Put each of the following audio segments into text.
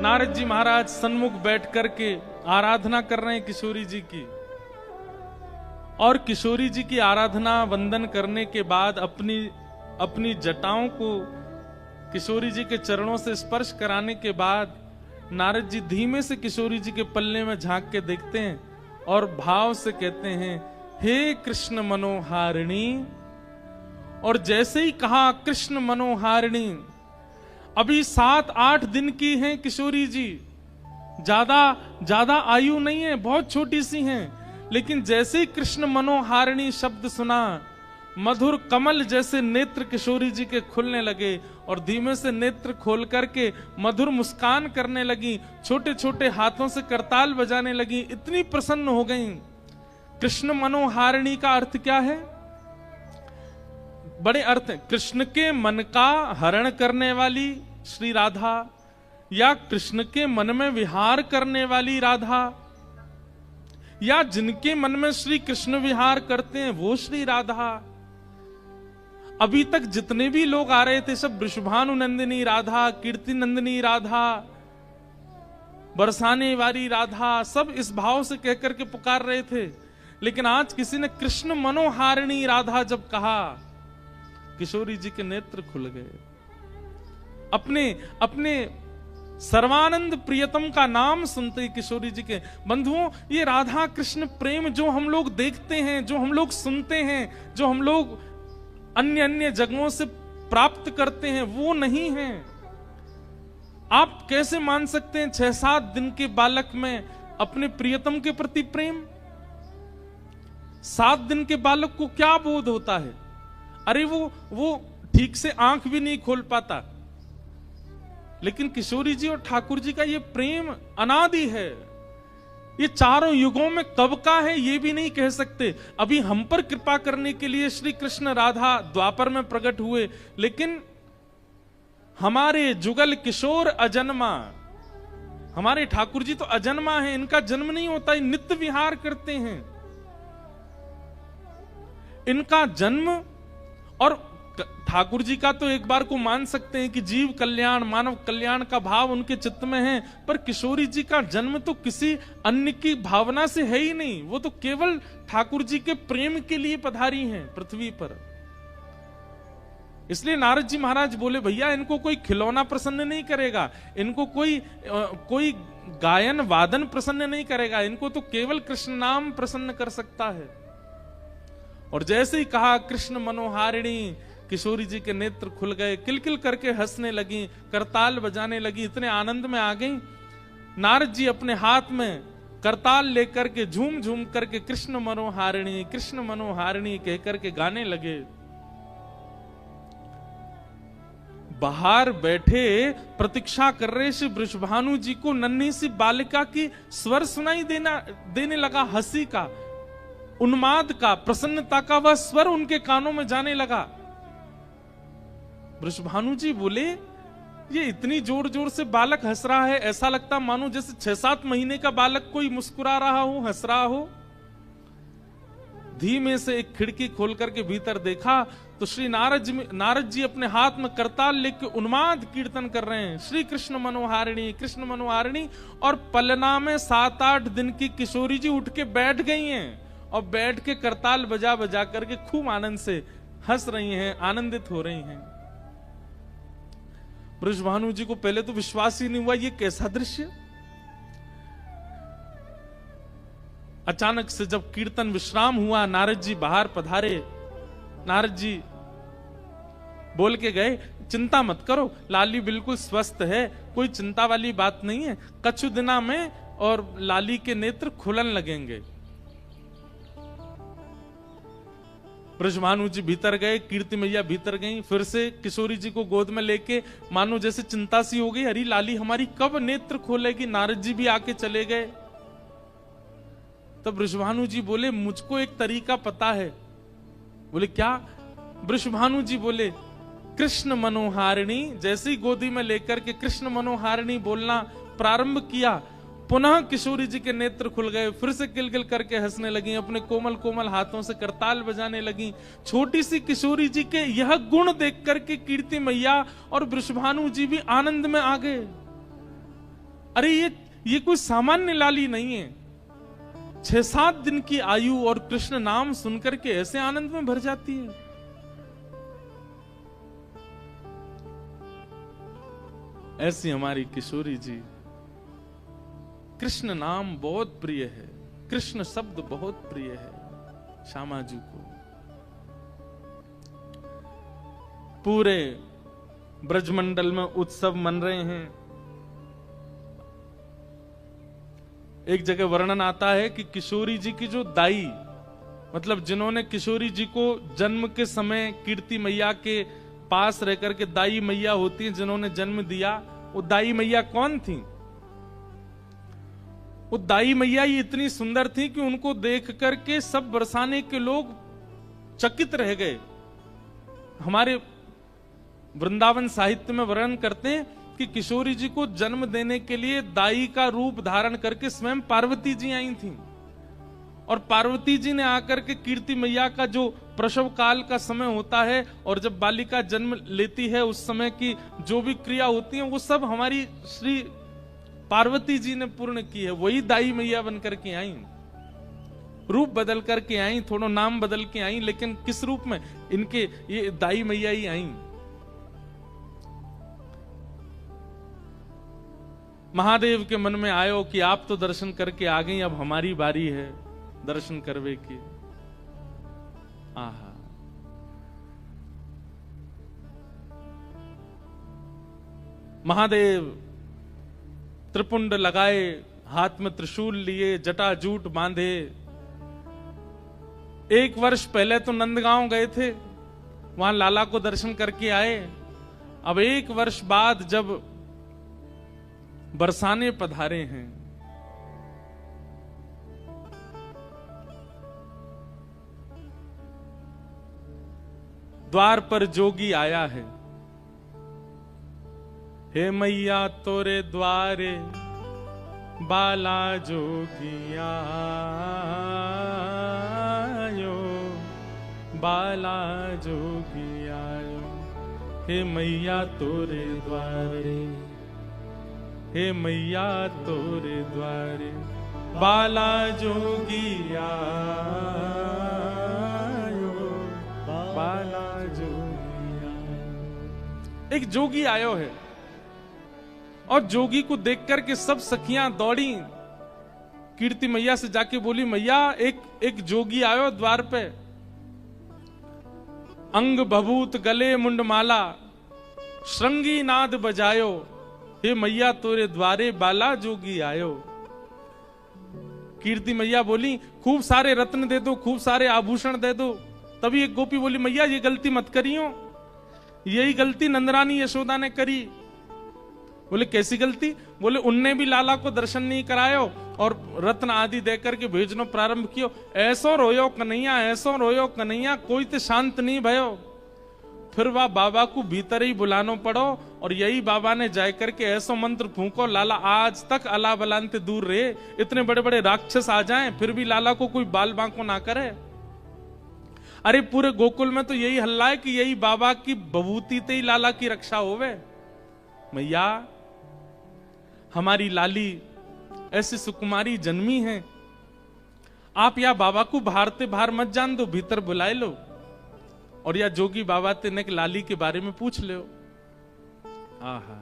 नारद जी महाराज सन्मुख बैठ करके आराधना कर रहे हैं किशोरी जी की, और किशोरी जी की आराधना वंदन करने के बाद अपनी जटाओं को किशोरी जी के चरणों से स्पर्श कराने के बाद नारद जी धीमे से किशोरी जी के पल्ले में झांक के देखते हैं और भाव से कहते हैं, हे कृष्ण मनोहारिणी। और जैसे ही कहा कृष्ण मनोहारिणी, अभी 7-8 दिन की हैं किशोरी जी, ज्यादा आयु नहीं है, बहुत छोटी सी हैं, लेकिन जैसे ही कृष्ण मनोहारिणी शब्द सुना, मधुर कमल जैसे नेत्र किशोरी जी के खुलने लगे और धीमे से नेत्र खोल करके मधुर मुस्कान करने लगी, छोटे छोटे हाथों से करताल बजाने लगी, इतनी प्रसन्न हो गईं। कृष्ण मनोहारिणी का अर्थ क्या है? बड़े अर्थ हैं। कृष्ण के मन का हरण करने वाली श्री राधा, या कृष्ण के मन में विहार करने वाली राधा, या जिनके मन में श्री कृष्ण विहार करते हैं वो श्री राधा। अभी तक जितने भी लोग आ रहे थे सब वृषभानु नंदिनी राधा, कीर्ति नंदिनी राधा, बरसाने वाली राधा, सब इस भाव से कहकर के पुकार रहे थे। लेकिन आज किसी ने कृष्ण मनोहारिणी राधा जब कहा, किशोरी जी के नेत्र खुल गए। अपने सर्वानंद प्रियतम का नाम सुनते ही किशोरी जी के, बंधुओं, ये राधा कृष्ण प्रेम जो हम लोग देखते हैं, जो हम लोग सुनते हैं, जो हम लोग अन्य अन्य जगहों से प्राप्त करते हैं, वो नहीं है। आप कैसे मान सकते हैं 6-7 दिन के बालक में अपने प्रियतम के प्रति प्रेम? 7 दिन के बालक को क्या बोध होता है? अरे वो ठीक से आंख भी नहीं खोल पाता। लेकिन किशोरी जी और ठाकुर जी का ये प्रेम अनादि है। ये चारों युगों में कब का है ये भी नहीं कह सकते। अभी हम पर कृपा करने के लिए श्री कृष्ण राधा द्वापर में प्रकट हुए, लेकिन हमारे जुगल किशोर अजन्मा, हमारे ठाकुर जी तो अजन्मा है, इनका जन्म नहीं होता, ये नित्य विहार करते हैं। इनका जन्म, और ठाकुर जी का तो एक बार को मान सकते हैं कि जीव कल्याण, मानव कल्याण का भाव उनके चित्त में है, पर किशोरी जी का जन्म तो किसी अन्य की भावना से है ही नहीं। वो तो केवल ठाकुर जी के प्रेम के लिए पधारी हैं पृथ्वी पर। इसलिए नारद जी महाराज बोले, भैया इनको कोई खिलौना प्रसन्न नहीं करेगा, इनको कोई गायन वादन प्रसन्न नहीं करेगा, इनको तो केवल कृष्ण नाम प्रसन्न कर सकता है। और जैसे ही कहा कृष्ण मनोहारिणी, किशोरी जी के नेत्र खुल गए, किलकिल करके हंसने लगी, करताल बजाने लगी, इतने आनंद में आ गई। नारद जी अपने हाथ में करताल लेकर के झूम झूम करके कृष्ण मनोहारिणी कह करके गाने लगे। बाहर बैठे प्रतीक्षा कर रहे श्री वृषभानु जी को नन्ही सी बालिका की स्वर सुनाई देने लगा, हंसी का, उन्माद का, प्रसन्नता का वह स्वर उनके कानों में जाने लगा। वृषभानु जी बोले, ये इतनी जोर जोर से बालक हंस रहा है, ऐसा लगता मानो जैसे 6-7 महीने का बालक कोई मुस्कुरा रहा हो, हंस रहा हो। धीमे से एक खिड़की खोल करके भीतर देखा तो श्री नारद जी अपने हाथ में करताल लेके उन्माद कीर्तन कर रहे हैं, श्री कृष्ण मनोहारिणी। और पलना में 7-8 दिन की किशोरी जी उठ के बैठ गई हैं और बैठ के करताल बजा बजा करके खूब आनंद से हंस रही हैं, आनंदित हो रही हैं। वृषभानु जी को पहले तो विश्वास ही नहीं हुआ, ये कैसा दृश्य। अचानक से जब कीर्तन विश्राम हुआ, नारद जी बाहर पधारे। नारद जी बोल के गए, चिंता मत करो, लाली बिल्कुल स्वस्थ है, कोई चिंता वाली बात नहीं है, कछु दिना में और लाली के नेत्र खुलन लगेंगे। वृषभानु जी भीतर गए, कीर्ति मैया भीतर गई, फिर से किशोरी जी को गोद में लेके मानो जैसे चिंता सी हो गई, अरे लाली हमारी कब नेत्र खोलेगी। नारद जी भी आके चले गए। तब वृषभानु जी बोले, मुझको एक तरीका पता है। बोले क्या? वृषभानु जी बोले, कृष्ण मनोहारिणी। जैसे ही गोदी में लेकर के कृष्ण मनोहारिणी बोलना प्रारंभ किया, पुनः किशोरी जी के नेत्र खुल गए, फिर से किलकिल करके हंसने लगी, अपने कोमल कोमल हाथों से करताल बजाने लगी। छोटी सी किशोरी जी के यह गुण देख करके कीर्ति मैया और वृषभानु जी भी आनंद में आ गए। अरे ये कोई सामान्य लाली नहीं है। 6-7 दिन की आयु और कृष्ण नाम सुनकर के ऐसे आनंद में भर जाती है। ऐसी हमारी किशोरी जी, कृष्ण नाम बहुत प्रिय है, कृष्ण शब्द बहुत प्रिय है श्यामा जी को। पूरे ब्रजमंडल में उत्सव मन रहे हैं। एक जगह वर्णन आता है कि किशोरी जी की जो दाई, मतलब जिन्होंने किशोरी जी को जन्म के समय कीर्ति मैया के पास रहकर के दाई मैया होती है, जिन्होंने जन्म दिया, वो दाई मैया कौन थी? वो दाई मैया ही इतनी सुंदर थी कि उनको देख करके सब बरसाने के लोग चकित रह गए। हमारे वृंदावन साहित्य में वर्णन करते हैं कि किशोरी जी को जन्म देने के लिए दाई का रूप धारण करके स्वयं पार्वती जी आई थी, और पार्वती जी ने आकर के कीर्ति मैया का जो प्रसव काल का समय होता है और जब बालिका जन्म लेती है उस समय की जो भी क्रिया होती है वो सब हमारी श्री पार्वती जी ने पूर्ण की है। वही दाई मैया बन करके आई, रूप बदल करके आई, थोड़ा नाम बदल के आई, लेकिन किस रूप में? इनके ये दाई मैया ही आई। महादेव के मन में आयो कि आप तो दर्शन करके आ गई, अब हमारी बारी है दर्शन करवे की। आहा, महादेव त्रिपुंड लगाए, हाथ में त्रिशूल लिए, जटा जूट बांधे। 1 वर्ष पहले तो नंदगांव गए थे, वहां लाला को दर्शन करके आए। अब 1 वर्ष बाद जब बरसाने पधारे हैं, द्वार पर जोगी आया है। हे मैया तोरे द्वारे बाला जोगी आयो, बाला जोगी आयो। हे मैया तोरे द्वारे, हे मैया तोरे द्वारे बाला जोगी आयो, बाला जोगी आयो। एक जोगी आयो है, और जोगी को देख करके सब सखियां दौड़ी, कीर्ति मैया से जाके बोली, मैया एक जोगी आयो द्वार पे, अंग भभूत गले मुंडमाला, श्रृंगी नाद बजायो। हे मैया तोरे द्वारे बाला जोगी आयो। कीर्ति मैया बोली, खूब सारे रत्न दे दो, खूब सारे आभूषण दे दो। तभी एक गोपी बोली, मैया ये गलती मत करियो, यही गलती नंदरानी यशोदा ने करी। बोले कैसी गलती? बोले उनने भी लाला को दर्शन नहीं करायो और रत्न आदि देकर के भेजनो प्रारंभ कियो। ऐसो रोयो कन्हैया, ऐसो रोयो कन्हैया, कोई तो शांत नहीं भयो। फिर वह बाबा को भीतर ही बुलानो पड़ो, और यही बाबा ने जाय करके ऐसो मंत्र फूंको, लाला आज तक अला बलांते दूर रहे। इतने बड़े बड़े राक्षस आ जाएं फिर भी लाला को कोई बाल बांको ना करे। अरे पूरे गोकुल में तो यही हल्ला है कि यही बाबा की बभूति ते ही लाला की रक्षा होवे। मैया हमारी लाली ऐसी सुकुमारी जन्मी है, आप या बाबा को बाहरते बाहर मत जान दो, भीतर बुलाए लो, और या जोगी बाबा ते ने लाली के बारे में पूछ लो। आहा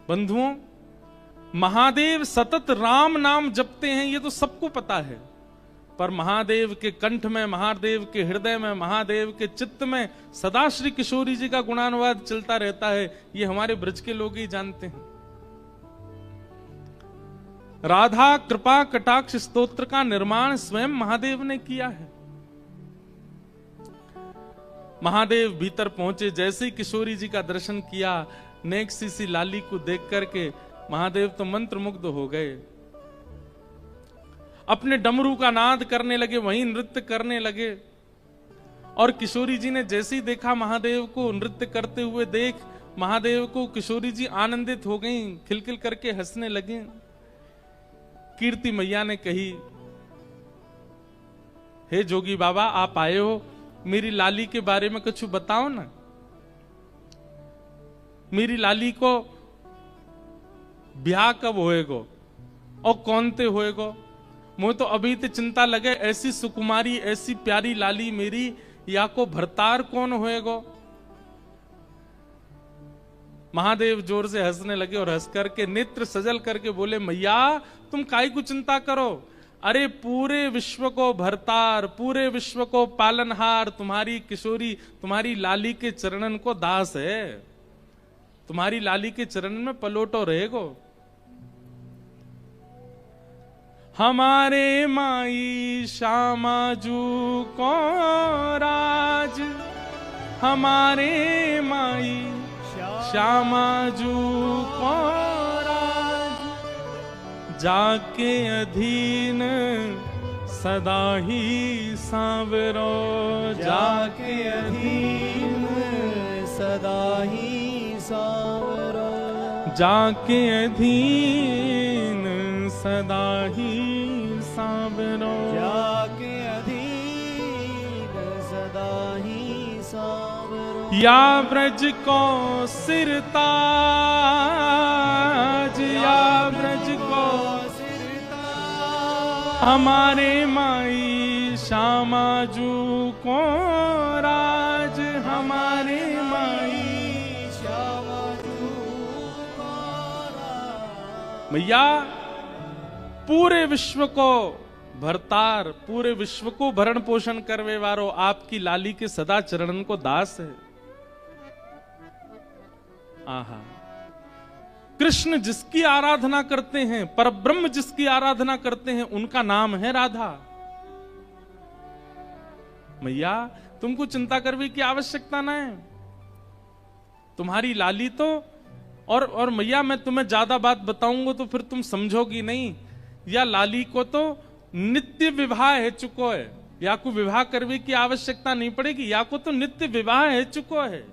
बंधुओं, महादेव सतत राम नाम जपते हैं, ये तो सबको पता है, पर महादेव के कंठ में, महादेव के हृदय में, महादेव के चित्त में सदा श्री किशोरी जी का गुणानुवाद चलता रहता है, ये हमारे ब्रज के लोग ही जानते हैं। राधा कृपा कटाक्ष स्तोत्र का निर्माण स्वयं महादेव ने किया है। महादेव भीतर पहुंचे, जैसे ही किशोरी जी का दर्शन किया, नेक सी लाली को देख करके महादेव तो मंत्र मुग्ध हो गए। अपने डमरू का नाद करने लगे, वहीं नृत्य करने लगे। और किशोरी जी ने जैसे ही देखा महादेव को नृत्य करते हुए देख, महादेव को किशोरी जी आनंदित हो गईं, खिलखिल करके हंसने लगे। कीर्ति मैया ने कही, हे जोगी बाबा आप आए हो, मेरी लाली के बारे में कुछ बताओ ना। मेरी लाली को ब्याह कब होएगो और कौन ते होएगो। मुझे तो अभी ते चिंता लगे, ऐसी सुकुमारी ऐसी प्यारी लाली मेरी, या को भरतार कौन होएगो। महादेव जोर से हंसने लगे और हंस करके नेत्र सजल करके बोले, मैया तुम काई को चिंता करो, अरे पूरे विश्व को भरतार, पूरे विश्व को पालनहार तुम्हारी किशोरी, तुम्हारी लाली के चरणन को दास है, तुम्हारी लाली के चरण में पलोटो रहेगो। हमारे माई श्यामाजू को राज, हमारे माई श्यामाजू को राज, जाके अधीन सदा ही सांवरो, जाके अधीन सदा ही सांवरो, जाके अधीन सदा ही सांवरो, जाके अधीन सदा ही सांवरो। या ब्रज को सिरताज, या ब्रज को सिरताज, हमारे माई श्यामाजू को राज, हमारे माई श्यामाजू को राज। मैया पूरे विश्व को भरतार, पूरे विश्व को भरण पोषण करवे वारो आपकी लाली के सदा चरणन को दास है। आहा, कृष्ण जिसकी आराधना करते हैं, परब्रह्म जिसकी आराधना करते हैं, उनका नाम है राधा। मैया तुमको चिंता करने की आवश्यकता ना है, तुम्हारी लाली तो और मैया मैं तुम्हें ज्यादा बात बताऊंगा तो फिर तुम समझोगी नहीं। या लाली को तो नित्य विवाह है चुको है, या को विवाह करने की आवश्यकता नहीं पड़ेगी, या को तो नित्य विवाह है चुको है।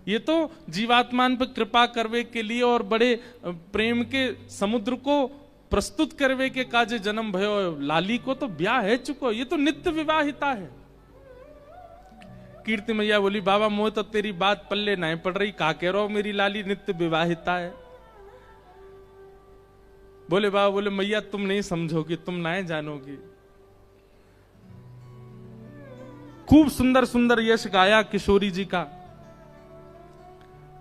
ये तो जीवात्मान पर कृपा करवे के लिए और बड़े प्रेम के समुद्र को प्रस्तुत करवे के काजे जन्म भयो। लाली को तो ब्याह है चुको, ये तो नित्य विवाहिता है। कीर्ति मैया बोली, बाबा मोह तो तेरी बात पल्ले नहीं पड़ रही, का कह रहो मेरी लाली नित्य विवाहिता है। बोले बाबा, बोले मैया तुम नहीं समझोगी, तुम नहीं जानोगी। खूब सुंदर सुंदर यश गाया किशोरी जी का।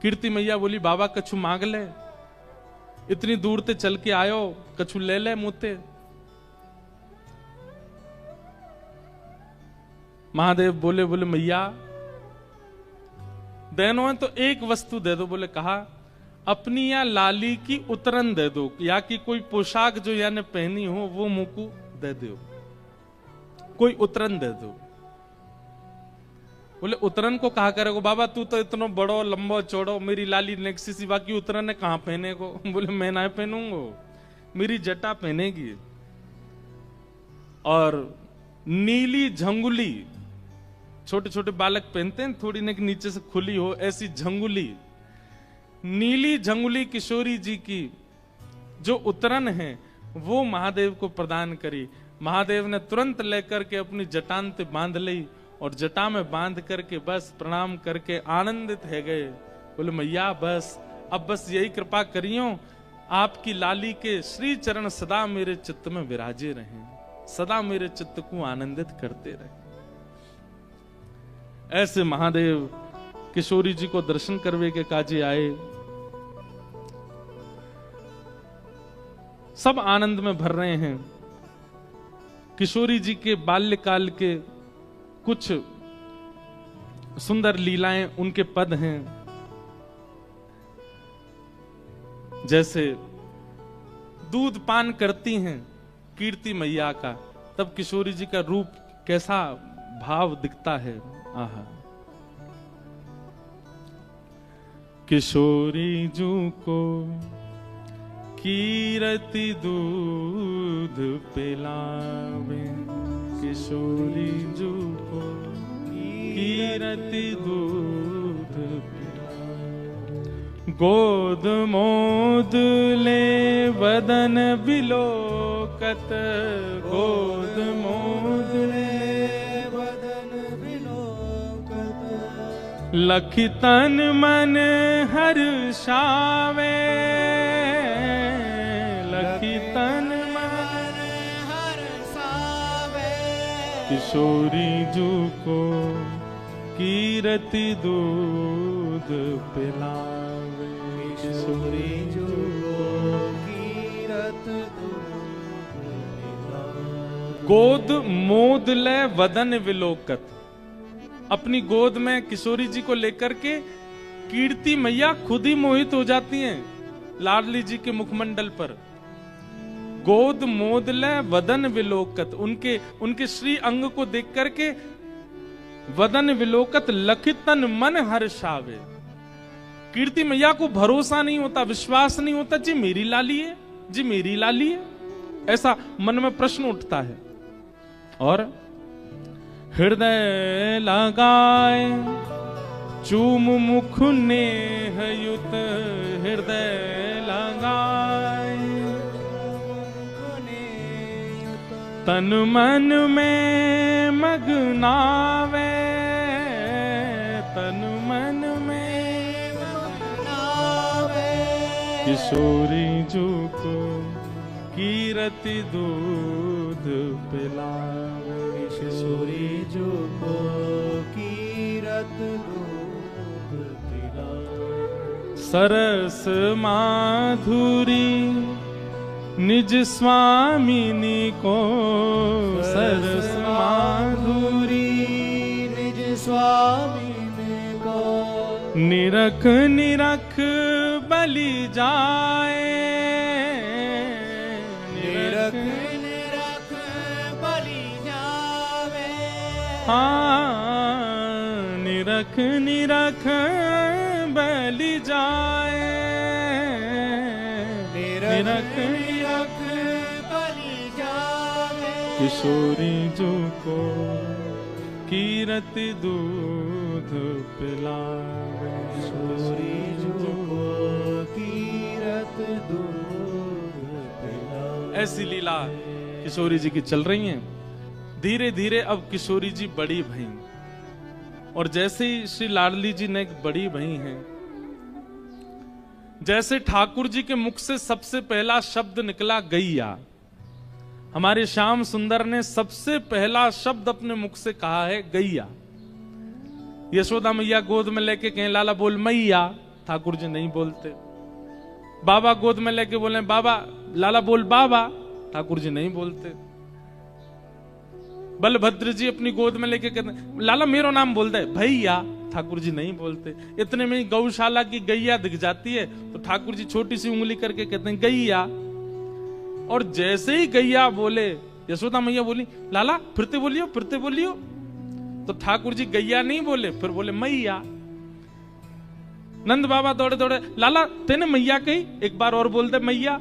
कीर्ति मैया बोली, बाबा कछु मांग ले, इतनी दूर ते चल के आयो, कछु ले ले मुते। महादेव बोले, बोले मैया देनो है तो एक वस्तु दे दो। बोले कहा, अपनी या लाली की उतरन दे दो, या कि कोई पोशाक जो याने पहनी हो वो मुकु दे दो, कोई उतरन दे दो। बोले उतरन को कहा करेगो बाबा, तू तो इतना बड़ो लंबो चौड़ो, मेरी लाली नेक्सी सी, बाकी उतरन है कहां पहने को। बोले मैं ना पहनूंगो, मेरी जटा पहनेगी। और नीली झंगुली, छोटे छोटे बालक पहनते हैं, थोड़ी ने नीचे से खुली हो, ऐसी झंगुली, नीली झंगुली किशोरी जी की जो उतरन है वो महादेव को प्रदान करी। महादेव ने तुरंत लेकर के अपनी जटान ते बांध ली और जटा में बांध करके बस प्रणाम करके आनंदित है गए। बोले मैया बस अब बस यही कृपा करियो, आपकी लाली के श्री चरण सदा मेरे चित्त में विराजे रहें, सदा मेरे चित्त को आनंदित करते रहे। ऐसे महादेव किशोरी जी को दर्शन करवे के काजे आए। सब आनंद में भर रहे हैं। किशोरी जी के बाल्यकाल के कुछ सुंदर लीलाएं, उनके पद हैं। जैसे दूध पान करती हैं कीर्ति मैया का, तब किशोरी जी का रूप कैसा भाव दिखता है। आहा, किशोरी जू को कीरति दूध पिलावे, किशोरी जू को कीरति दूध पिलावे। गोद मोद ले बदन बिलोकत, गोद मोद ले लखी तन मन हर्षावे, लखी तन मन हर्षावे, किशोरी जू को कीरति दूध पिलावे, किशोरी जू को कीरत दूध पिलावे। गोद मोद ले वदन विलोकत, अपनी गोद में किशोरी जी को लेकर के कीर्ति मैया खुद ही मोहित हो जाती हैं लाडली जी के मुखमंडल पर। गोद मोद ले वदन विलोकत, उनके श्री अंग को देख करके वदन विलोकत लखितन मन हर्षावे। कीर्ति मैया को भरोसा नहीं होता, विश्वास नहीं होता, जी मेरी लाली है, जी मेरी लाली है, ऐसा मन में प्रश्न उठता है। और हृदय लगाए चूम मुख नेह युत, हृदय लगाए तन मन में मगनावे, तन मन में मगनावे। किशोरी जू को कीरति दूध पिलावे, किशोरी जू को कीरत दूध पिलावे। सरस माधुरी निज स्वामिनी को, सरस माधुरी निज स्वामिनी को, निरख निरख बलि जाए, निरख निरख बलि जावे। हाँ निरख निरख बलि जाए, निरख निरख बलि जावे। किशोरी जू को कीरति दूध पिलावे, किशोरी जू को कीरत दूध पिलावे। ऐसी लीला किशोरी जी की चल रही है। धीरे धीरे अब किशोरी जी बड़ी भई, और जैसे ही श्री लाडली जी ने एक बड़ी भई हैं, जैसे ठाकुर जी के मुख से सबसे पहला शब्द निकला गैया, हमारे श्याम सुंदर ने सबसे पहला शब्द अपने मुख से कहा है गैया। यशोदा मैया गोद में लेके कहें लाला बोल मैया, ठाकुर जी नहीं बोलते। बाबा गोद में लेके बोले बाबा, लाला बोल बाबा, ठाकुर जी नहीं बोलते। बलभद्र जी अपनी गोद में लेके कहते लाला मेरो नाम बोलता है भैया, ठाकुर जी नहीं बोलते। इतने में ही गौशाला की गैया दिख जाती है तो ठाकुर जी छोटी सी उंगली करके कहते हैं गैया। और जैसे ही गैया बोले, यशोदा मैया बोली लाला फिरते बोलियो, फिरते बोलियो, तो ठाकुर जी गैया नहीं बोले, फिर बोले मैया। नंद बाबा दौड़े दौड़े लाला तेने मैया कही, एक बार और बोलते मैया,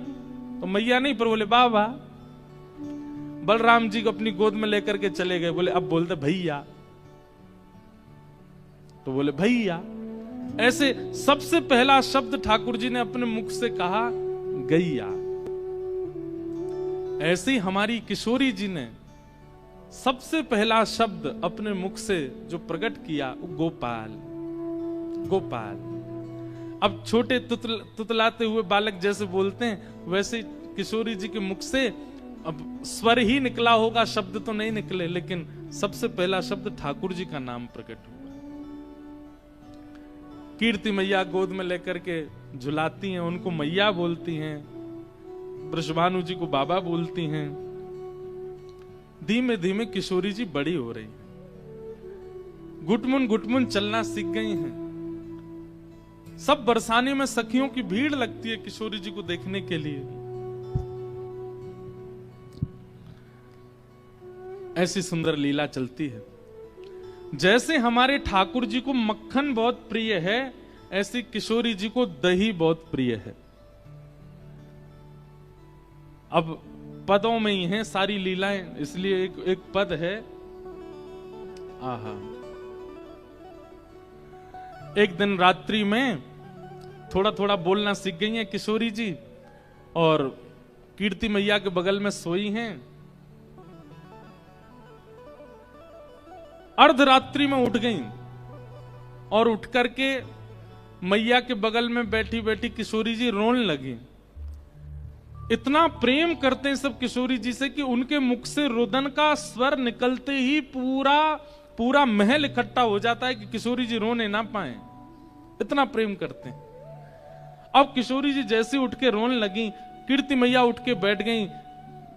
तो मैया नहीं फिर बोले बाबा। बलराम जी को अपनी गोद में लेकर के चले गए, बोले अब बोलते भैया, तो बोले भैया। ऐसे सबसे पहला शब्द ठाकुर जी ने अपने मुख से कहा गैया। ऐसे ही हमारी किशोरी जी ने सबसे पहला शब्द अपने मुख से जो प्रकट किया वो गोपाल, गोपाल। अब छोटे तुतलाते हुए बालक जैसे बोलते हैं, वैसे किशोरी जी के मुख से अब स्वर ही निकला होगा, शब्द तो नहीं निकले, लेकिन सबसे पहला शब्द ठाकुर जी का नाम प्रकट हुआ। कीर्ति मैया गोद में लेकर के झुलाती हैं, उनको मैया बोलती हैं, वृषभानु जी को बाबा बोलती हैं। धीमे धीमे किशोरी जी बड़ी हो रही हैं, घुटमुन चलना सीख गई हैं। सब बरसाने में सखियों की भीड़ लगती है किशोरी जी को देखने के लिए। ऐसी सुंदर लीला चलती है। जैसे हमारे ठाकुर जी को मक्खन बहुत प्रिय है, ऐसी किशोरी जी को दही बहुत प्रिय है। अब पदों में ही हैं सारी लीलाएं, इसलिए एक पद है। आहा, एक दिन रात्रि में थोड़ा थोड़ा बोलना सीख गई हैं किशोरी जी, और कीर्ति मैया के बगल में सोई हैं। अर्धरात्रि में उठ गई और उठ करके मैया के बगल में बैठी बैठी किशोरी जी रोने लगी। इतना प्रेम करते हैं सब किशोरी जी से कि उनके मुख से रुदन का स्वर निकलते ही पूरा पूरा महल इकट्ठा हो जाता है कि किशोरी जी रोने ना पाए, इतना प्रेम करते हैं। अब किशोरी जी जैसे उठ के रोने लगी, कीर्ति मैया उठ के बैठ गई,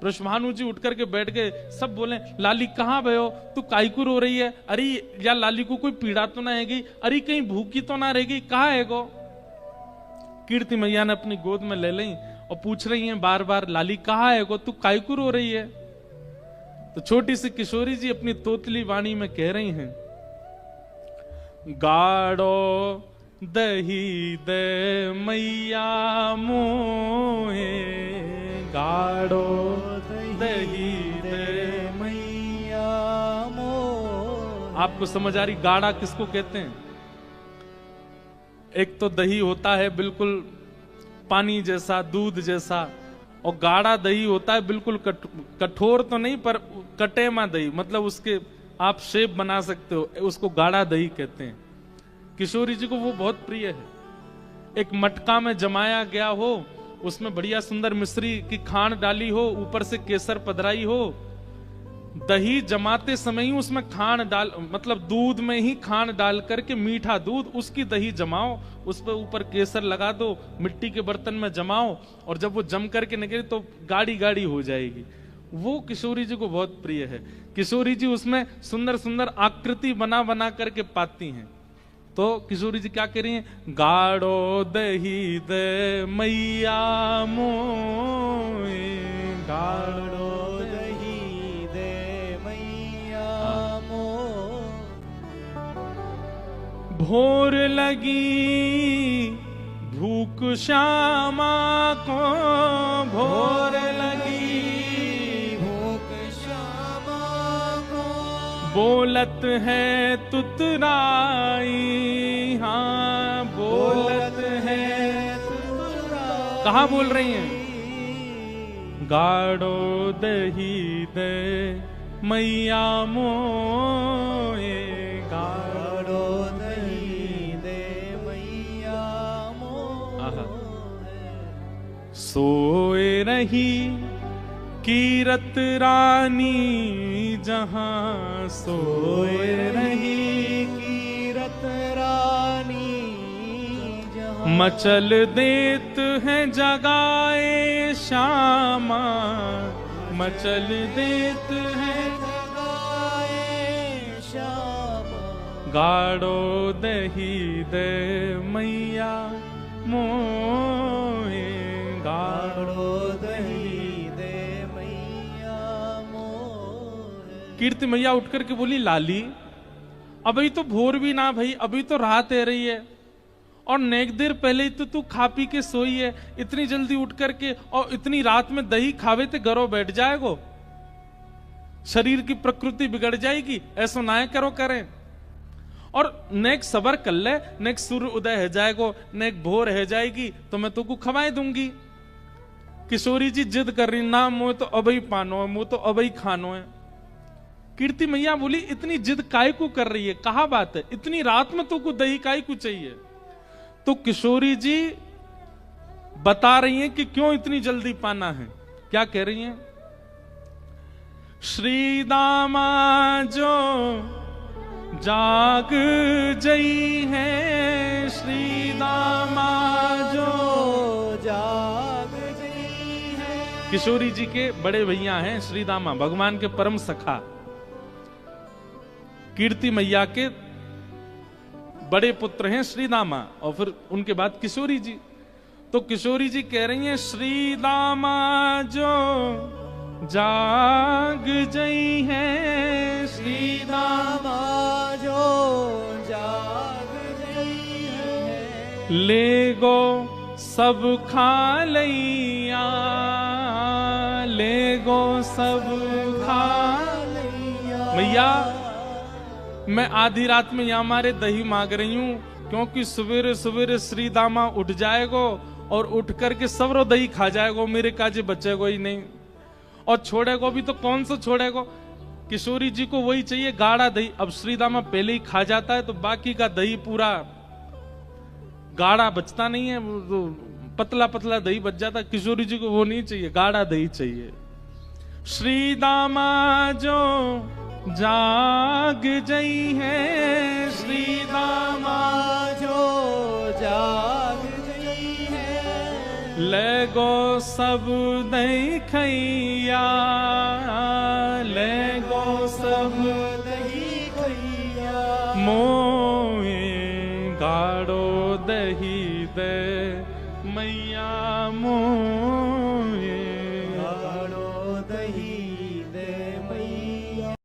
वृषभानु जी उठ करके बैठ गए। सब बोले लाली कहाँ भयो, तू काईकू रो रही है? अरे या लाली को कोई पीड़ा तो ना हैगी? अरे कहीं भूखी तो ना रहेगी? कहाँ है गो? कीर्ति मैया ने अपनी गोद में ले ली और पूछ रही हैं बार बार, लाली कहाँ है गो, तू काईकू रो रही है? तो छोटी सी किशोरी जी अपनी तोतली वाणी में कह रही हैं, गाड़ो दही दे मैया मोहे, गाड़ो दही दे मैया मोहे। आपको समझ आ रही गाढ़ा किसको कहते हैं? एक तो दही होता है बिल्कुल पानी जैसा, दूध जैसा, और गाढ़ा दही होता है बिल्कुल कठोर तो नहीं पर कटेमा दही, मतलब उसके आप शेप बना सकते हो, उसको गाढ़ा दही कहते हैं। किशोरी जी को वो बहुत प्रिय है। एक मटका में जमाया गया हो, उसमें बढ़िया सुंदर मिश्री की खांड डाली हो, ऊपर से केसर पधराई हो, दही जमाते समय ही उसमें खांड डाल, मतलब दूध में ही खांड डाल करके मीठा दूध, उसकी दही जमाओ, उस पर ऊपर केसर लगा दो, मिट्टी के बर्तन में जमाओ, और जब वो जम करके निकले तो गाढ़ी गाढ़ी हो जाएगी। वो किशोरी जी को बहुत प्रिय है। किशोरी जी उसमें सुंदर सुंदर आकृति बना बना करके पाती हैं। तो किशोरी जी क्या कह रही हैं? गाढ़ो दही दे मैया मोए, गाढ़ो दही दे मैया मोहे। भोर लगी भूख श्यामा को, भोर लगी भूख श्यामा को, बोलत है तुतराई, हाँ बोलत है। कहाँ बोल रही हैं? गाढ़ो दही दे मैया मोए, गाढ़ो दही दे मैया मोहे। सोए रही कीरत रानी जहां, सोए रही कीरत रानी जहां, मचल देत है जगाए श्यामा, मचल देत है जगाए श्यामा। गाढ़ो दही दे मैया मोहे, गाढ़ो दही दे मैया मोहे। कीर्ति मैया उठ करके बोली, लाली अभी तो भोर भी ना भाई, अभी तो रात है रही है, और नेक देर पहले ही तो तू खा पी के सोई है, इतनी जल्दी उठ करके और इतनी रात में दही खावे ते घरों बैठ जाएगो, शरीर की प्रकृति बिगड़ जाएगी, ऐसा ना करो करें। और नेक सबर कर ले, नेक सूर्य उदय है जाएगो, नेक भोर है जाएगी तो मैं तुमको खवाए दूंगी। किशोरी जी जिद कर रही, ना मुझे तो अभी पानो है, मुझे तो अभी खानो है। कीर्ति मैया बोली, इतनी जिद काय को कर रही है, कहा बात है, इतनी रात में तुमको दही काय को चाहिए? तो किशोरी जी बता रही हैं कि क्यों इतनी जल्दी पाना है। क्या कह रही हैं? श्री दामा जो जाग जई है, श्री दामा जो जाग गई है। किशोरी जी के बड़े भैया हैं श्री दामा, भगवान के परम सखा, कीर्ति मैया के बड़े पुत्र हैं श्री दामा, और फिर उनके बाद किशोरी जी। तो किशोरी जी कह रही हैं, श्री दामा जो जाग जई है, श्री दामा जो जाग गई है। ले गो सब खा लैया, ले गो सब खा लैया। मैया मैं आधी रात में यहाँ हमारे दही मांग रही हूँ, क्योंकि सवेरे सवेरे श्री दामा उठ जाएगो और उठ करके सबरो दही खा जाएगो, मेरे काजे बचेगो ही नहीं, और छोड़ेगो भी तो कौन सा छोड़ेगो? किशोरी जी को वही चाहिए, गाढ़ा दही। अब श्रीदामा पहले ही खा जाता है तो बाकी का दही पूरा गाढ़ा बचता नहीं है, वो तो पतला पतला दही बच जाता। किशोरी जी को वो नहीं चाहिए, गाढ़ा दही चाहिए। श्रीदामा जो जाग जई है, श्रीदामा जो जाग गई है, ले गो सब दही खैया, ले गो सब दही खैया, मोए गाढ़ो दही दे मैया मोए